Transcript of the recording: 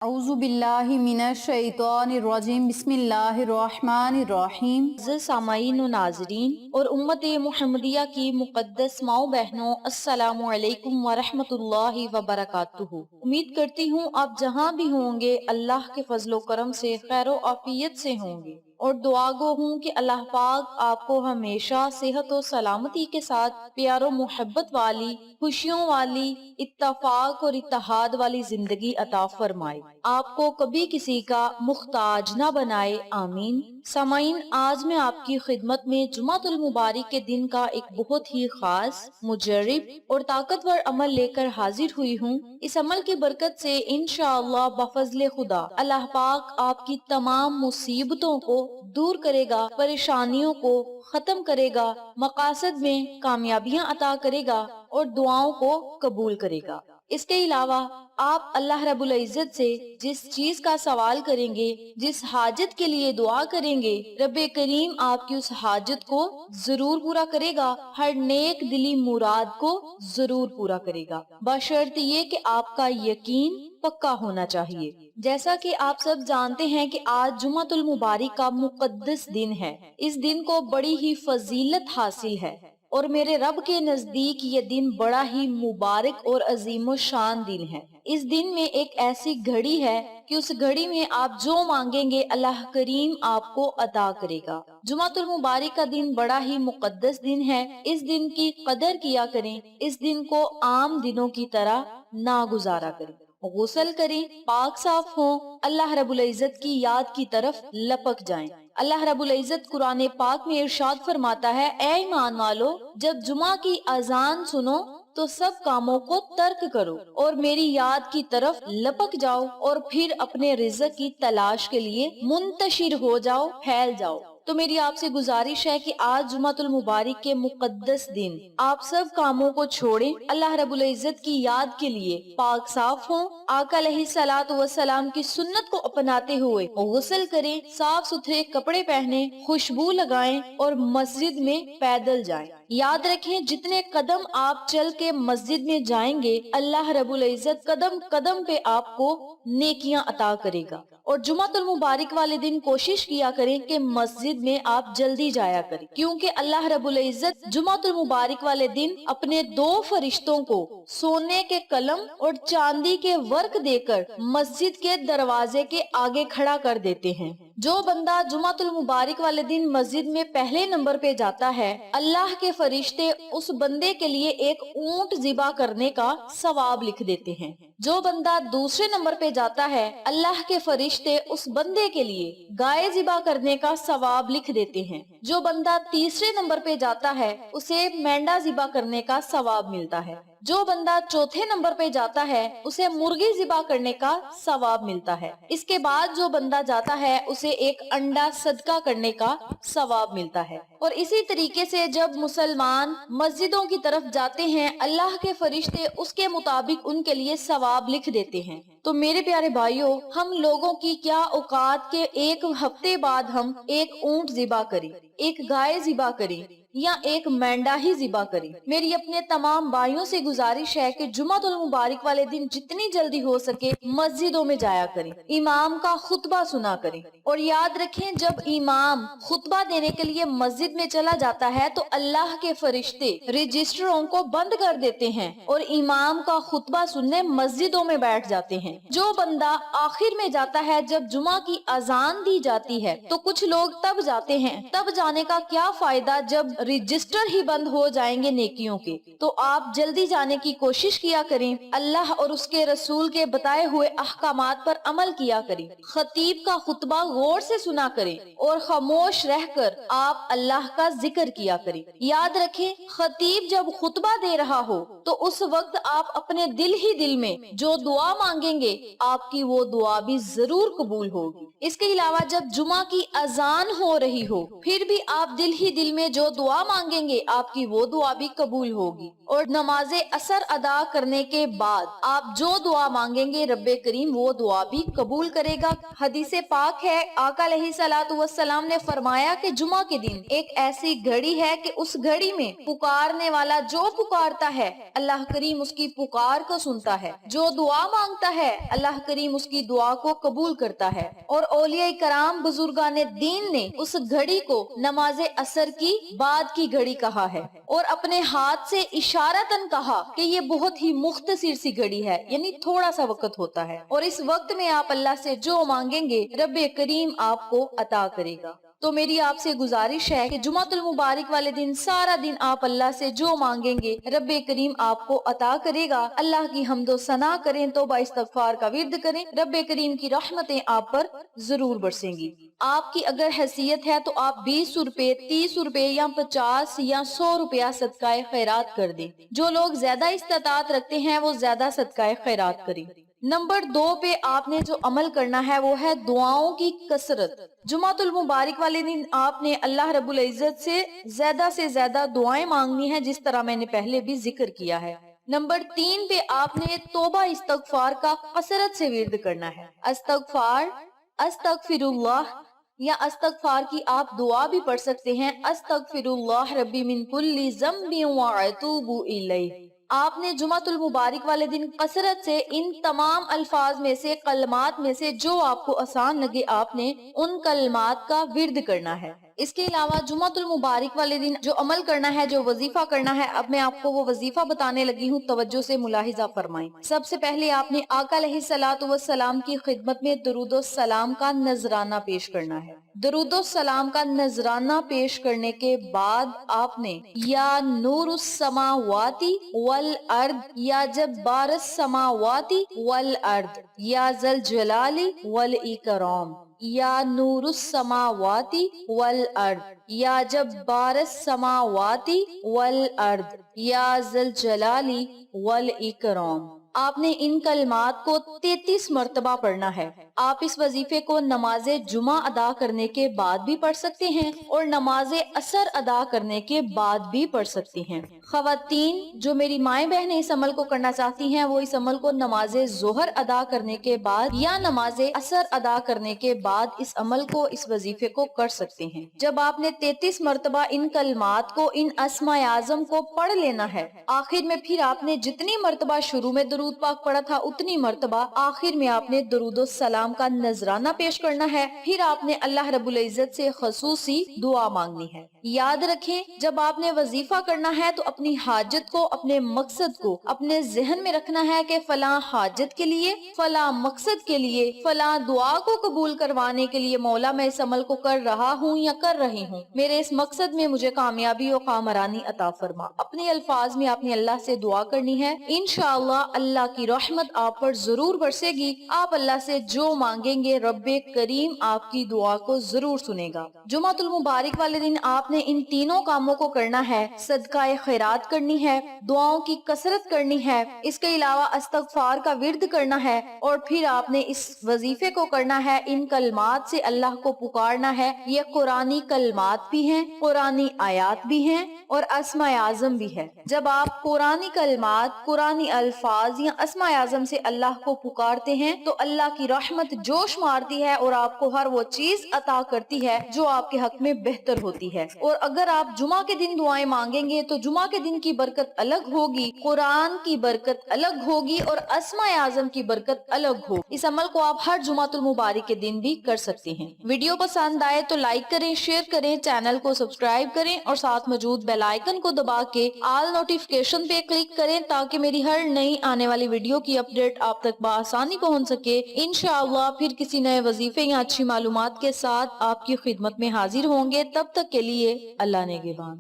اعوذ باللہ من الشیطان الرجیم بسم اللہ الرحمن الرحیم۔ معزز سامعین و ناظرین اور امت محمدیہ کی مقدس ماؤں بہنوں، السلام علیکم ورحمۃ اللہ وبرکاتہ۔ امید کرتی ہوں آپ جہاں بھی ہوں گے اللہ کے فضل و کرم سے خیر و عافیت سے ہوں گے، اور دعا گو ہوں کہ اللہ پاک آپ کو ہمیشہ صحت و سلامتی کے ساتھ پیار و محبت والی، خوشیوں والی، اتفاق اور اتحاد والی زندگی عطا فرمائے، آپ کو کبھی کسی کا محتاج نہ بنائے، آمین۔ سامعین، آج میں آپ کی خدمت میں جمعۃ المبارک کے دن کا ایک بہت ہی خاص، مجرب اور طاقتور عمل لے کر حاضر ہوئی ہوں۔ اس عمل کی برکت سے انشاءاللہ بفضل خدا اللہ پاک آپ کی تمام مصیبتوں کو دور کرے گا، پریشانیوں کو ختم کرے گا، مقاصد میں کامیابیاں عطا کرے گا اور دعاؤں کو قبول کرے گا۔ اس کے علاوہ آپ اللہ رب العزت سے جس چیز کا سوال کریں گے، جس حاجت کے لیے دعا کریں گے، رب کریم آپ کی اس حاجت کو ضرور پورا کرے گا، ہر نیک دلی مراد کو ضرور پورا کرے گا، بشرط یہ کہ آپ کا یقین پکا ہونا چاہیے۔ جیسا کہ آپ سب جانتے ہیں کہ آج جمعۃ المبارک کا مقدس دن ہے، اس دن کو بڑی ہی فضیلت حاصل ہے، اور میرے رب کے نزدیک یہ دن بڑا ہی مبارک اور عظیم و شان دن ہے۔ اس دن میں ایک ایسی گھڑی ہے کہ اس گھڑی میں آپ جو مانگیں گے اللہ کریم آپ کو عطا کرے گا۔ جمعۃ المبارک کا دن بڑا ہی مقدس دن ہے، اس دن کی قدر کیا کریں، اس دن کو عام دنوں کی طرح نہ گزارا کریں، غسل کریں، پاک صاف ہوں، اللہ رب العزت کی یاد کی طرف لپک جائیں۔ اللہ رب العزت قرآن پاک میں ارشاد فرماتا ہے، اے ایمان والو، جب جمعہ کی اذان سنو تو سب کاموں کو ترک کرو اور میری یاد کی طرف لپک جاؤ، اور پھر اپنے رزق کی تلاش کے لیے منتشر ہو جاؤ، پھیل جاؤ۔ تو میری آپ سے گزارش ہے کہ آج جمعۃ المبارک کے مقدس دن آپ سب کاموں کو چھوڑیں، اللہ رب العزت کی یاد کے لیے پاک صاف ہوں، آقا علیہ الصلوۃ والسلام کی سنت کو اپناتے ہوئے غسل کریں، صاف ستھرے کپڑے پہنیں، خوشبو لگائیں اور مسجد میں پیدل جائیں۔ یاد رکھیں، جتنے قدم آپ چل کے مسجد میں جائیں گے، اللہ رب العزت قدم قدم پہ آپ کو نیکیاں عطا کرے گا۔ اور جمعۃ المبارک والے دن کوشش کیا کریں کہ مسجد میں آپ جلدی جایا کریں، کیونکہ اللہ رب العزت جمعۃ المبارک والے دن اپنے دو فرشتوں کو سونے کے قلم اور چاندی کے ورق دے کر مسجد کے دروازے کے آگے کھڑا کر دیتے ہیں۔ جو بندہ جمعۃ المبارک والے دن مسجد میں پہلے نمبر پہ جاتا ہے، اللہ کے فرشتے اس بندے کے لیے ایک اونٹ ذبح کرنے کا ثواب لکھ دیتے ہیں۔ جو بندہ دوسرے نمبر پہ جاتا ہے، اللہ کے فرشتے اس بندے کے لیے گائے ذبح کرنے کا ثواب لکھ دیتے ہیں۔ جو بندہ تیسرے نمبر پہ جاتا ہے، اسے مینڈا ذبح کرنے کا ثواب ملتا ہے۔ جو بندہ چوتھے نمبر پہ جاتا ہے، اسے مرغی ذبح کرنے کا ثواب ملتا ہے۔ اس کے بعد جو بندہ جاتا ہے، اسے ایک انڈا صدقہ کرنے کا ثواب ملتا ہے۔ اور اسی طریقے سے جب مسلمان مسجدوں کی طرف جاتے ہیں، اللہ کے فرشتے اس کے مطابق ان کے لیے ثواب لکھ دیتے ہیں۔ تو میرے پیارے بھائیوں، ہم لوگوں کی کیا اوقات کے ایک ہفتے بعد ہم ایک اونٹ ذبح کریں، ایک گائے ذبح کریں یا ایک مینڈا ہی ذبح کریں۔ میری اپنے تمام بھائیوں سے گزارش ہے کہ جمعۃ المبارک والے دن جتنی جلدی ہو سکے مسجدوں میں جایا کریں، امام کا خطبہ سنا کریں۔ اور یاد رکھیں، جب امام خطبہ دینے کے لیے مسجد میں چلا جاتا ہے تو اللہ کے فرشتے رجسٹروں کو بند کر دیتے ہیں اور امام کا خطبہ سننے مسجدوں میں بیٹھ جاتے ہیں۔ جو بندہ آخر میں جاتا ہے، جب جمعہ کی اذان دی جاتی ہے تو کچھ لوگ تب جاتے ہیں، تب جانے کا کیا فائدہ جب رجسٹر ہی بند ہو جائیں گے نیکیوں کے؟ تو آپ جلدی جانے کی کوشش کیا کریں، اللہ اور اس کے رسول کے بتائے ہوئے احکامات پر عمل کیا کریں، خطیب کا خطبہ غور سے سنا کریں اور خاموش رہ کر آپ اللہ کا ذکر کیا کریں۔ یاد رکھیں، خطیب جب خطبہ دے رہا ہو تو اس وقت آپ اپنے دل ہی دل میں جو دعا مانگیں گے، آپ کی وہ دعا بھی ضرور قبول ہوگی۔ اس کے علاوہ جب جمعہ کی اذان ہو رہی ہو، پھر بھی آپ دل ہی دل میں جو دعا دعا مانگیں گے آپ کی وہ دعا بھی قبول ہوگی، اور نماز عصر ادا کرنے کے بعد آپ جو دعا مانگیں گے رب کریم وہ دعا بھی قبول کرے گا۔ حدیث پاک ہے، آقا علیہ الصلوۃ والسلام نے فرمایا کہ جمعہ کے دن ایک ایسی گھڑی ہے کہ اس گھڑی میں پکارنے والا جو پکارتا ہے اللہ کریم اس کی پکار کو سنتا ہے، جو دعا مانگتا ہے اللہ کریم اس کی دعا کو قبول کرتا ہے۔ اور اولیاء کرام بزرگان دین نے اس گھڑی کو نماز عصر کی بعد کی گھڑی کہا ہے، اور اپنے ہاتھ سے اشارتاً کہا کہ یہ بہت ہی مختصر سی گھڑی ہے، یعنی تھوڑا سا وقت ہوتا ہے، اور اس وقت میں آپ اللہ سے جو مانگیں گے رب کریم آپ کو عطا کرے گا۔ تو میری آپ سے گزارش ہے کہ جمعہ المبارک والے دن سارا دن آپ اللہ سے جو مانگیں گے رب کریم آپ کو عطا کرے گا۔ اللہ کی حمد و ثنا کریں، توبہ استغفار کا ورد کریں، رب کریم کی رحمتیں آپ پر ضرور برسیں گی۔ آپ کی اگر حیثیت ہے تو آپ 20 روپے، 30 روپے یا 50 یا 100 روپیہ صدقہ خیرات کر دیں۔ جو لوگ زیادہ استطاعت رکھتے ہیں وہ زیادہ صدقہ خیرات کریں۔ نمبر 2 پہ آپ نے جو عمل کرنا ہے وہ ہے دعاؤں کی کثرت۔ جمعہ المبارک والے دن آپ نے اللہ رب العزت سے زیادہ دعائیں مانگنی ہیں، جس طرح میں نے پہلے بھی ذکر کیا ہے۔ نمبر 3 پہ آپ نے توبہ استغفار کا کثرت سے ورد کرنا ہے۔ استغفر اللہ یا استغفار کی آپ دعا بھی پڑھ سکتے ہیں، استغفر اللہ ربی من کل ذنب واتوب الیہ۔ آپ نے جمعہ المبارک والے دن کثرت سے ان تمام الفاظ میں سے، کلمات میں سے جو آپ کو آسان لگے آپ نے ان کلمات کا ورد کرنا ہے۔ اس کے علاوہ جمعہ المبارک والے دن جو عمل کرنا ہے، جو وظیفہ کرنا ہے، اب میں آپ کو وہ وظیفہ بتانے لگی ہوں، توجہ سے ملاحظہ فرمائیں۔ سب سے پہلے آپ نے آقا علیہ الصلوۃ والسلام کی خدمت میں درود و سلام کا نذرانہ پیش کرنا ہے۔ درود و سلام کا نذرانہ پیش کرنے کے بعد آپ نے یا نور السماوات والارض یا جبار السماوات والارض یا ذل جلال والاکرام یا نور السماوات والارض یا جبار السماوات والارض یا ذل جلال والاکرام۔ آپ نے ان کلمات کو 33 مرتبہ پڑھنا ہے۔ آپ اس وظیفے کو نماز جمعہ ادا کرنے کے بعد بھی پڑھ سکتے ہیں اور نماز عصر ادا کرنے کے بعد بھی پڑھ سکتی ہیں۔ خواتین جو میری مائیں بہنیں اس عمل کو کرنا چاہتی ہیں وہ اس عمل کو نماز ظہر ادا کرنے کے بعد یا نماز عصر ادا کرنے کے بعد اس عمل کو، اس وظیفے کو کر سکتے ہیں۔ جب آپ نے 33 مرتبہ ان کلمات کو، ان اسماء اعظم کو پڑھ لینا ہے، آخر میں پھر آپ نے جتنی مرتبہ شروع میں درود پاک پڑھا تھا اتنی مرتبہ آخر میں آپ نے درود و سلام کا نذرانہ پیش کرنا ہے، پھر آپ نے اللہ رب العزت سے خصوصی دعا مانگنی ہے۔ یاد رکھیں جب آپ نے وظیفہ کرنا ہے تو اپنی حاجت کو، اپنے مقصد کو اپنے ذہن میں رکھنا ہے کہ فلاں حاجت کے لیے، فلاں مقصد کے لیے، فلاں دعا کو قبول کروانے کے لیے مولا میں اس عمل کو کر رہا ہوں یا کر رہی ہوں، میرے اس مقصد میں مجھے کامیابی و کامرانی عطا فرما۔ اپنے الفاظ میں آپ نے اللہ سے دعا کرنی ہے، انشاءاللہ اللہ کی رحمت آپ پر ضرور برسے گی۔ آپ اللہ سے جو مانگیں گے رب کریم آپ کی دعا کو ضرور سنے گا۔ جمعہ المبارک والے دن آپ نے ان تینوں کاموں کو کرنا ہے، صدقہ خیرات کرنی ہے، دعاؤں کی کثرت کرنی ہے، اس کے علاوہ استغفار کا ورد کرنا ہے، اور پھر آپ نے اس وظیفے کو کرنا ہے، ان کلمات سے اللہ کو پکارنا ہے۔ یہ قرآنی کلمات بھی ہیں، قرآنی آیات بھی ہیں اور اسماء اعظم بھی ہے۔ جب آپ قرآنی کلمات، قرآنی الفاظ یا اسماء اعظم سے اللہ کو پکارتے ہیں تو اللہ کی رحمت جوش مارتی ہے اور آپ کو ہر وہ چیز عطا کرتی ہے جو آپ کے حق میں بہتر ہوتی ہے۔ اور اگر آپ جمعہ کے دن دعائیں مانگیں گے تو جمعہ کے دن کی برکت الگ ہوگی، قرآن کی برکت الگ ہوگی اور اسماء اعظم کی برکت الگ ہوگی۔ اس عمل کو آپ ہر جمعہ المبارک کے دن بھی کر سکتے ہیں۔ ویڈیو پسند آئے تو لائک کریں، شیئر کریں، چینل کو سبسکرائب کریں اور ساتھ موجود بیل آئیکن کو دبا کے آل نوٹیفیکیشن پہ کلک کریں تاکہ میری ہر نئی آنے والی ویڈیو کی اپڈیٹ آپ تک بآسانی پہنچ سکے۔ انشاءاللہ پھر کسی نئے وظیفے یا اچھی معلومات کے ساتھ آپ کی خدمت میں حاضر ہوں گے۔ تب تک کے لیے اللہ نگہبان۔